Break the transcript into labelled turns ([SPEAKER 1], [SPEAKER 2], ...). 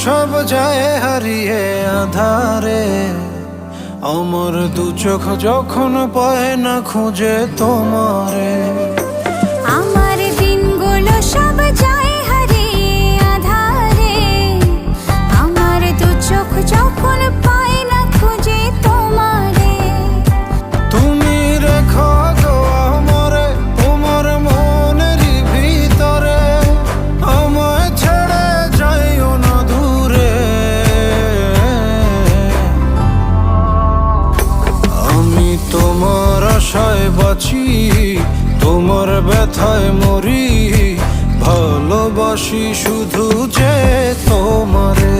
[SPEAKER 1] সব যায় হারিয়ে আধারে, আমার দু চোখ যখন পায় না খুঁজে তোমারে।
[SPEAKER 2] আমার দিনগুলো সব যায় হারিয়ে আধারে, আমার দু চোখ যখন পায় না খুঁজে তোমারে।
[SPEAKER 1] তুমি রেখো গো আমারে তোমার মনেরই ভিতরে, আমায় ছেড়ে যাইও না দূরে। আমি তোমার আশায় বাঁচি, তোমার ব্যথায় মরি, ভালোবাসি শুধু যে তোমারে।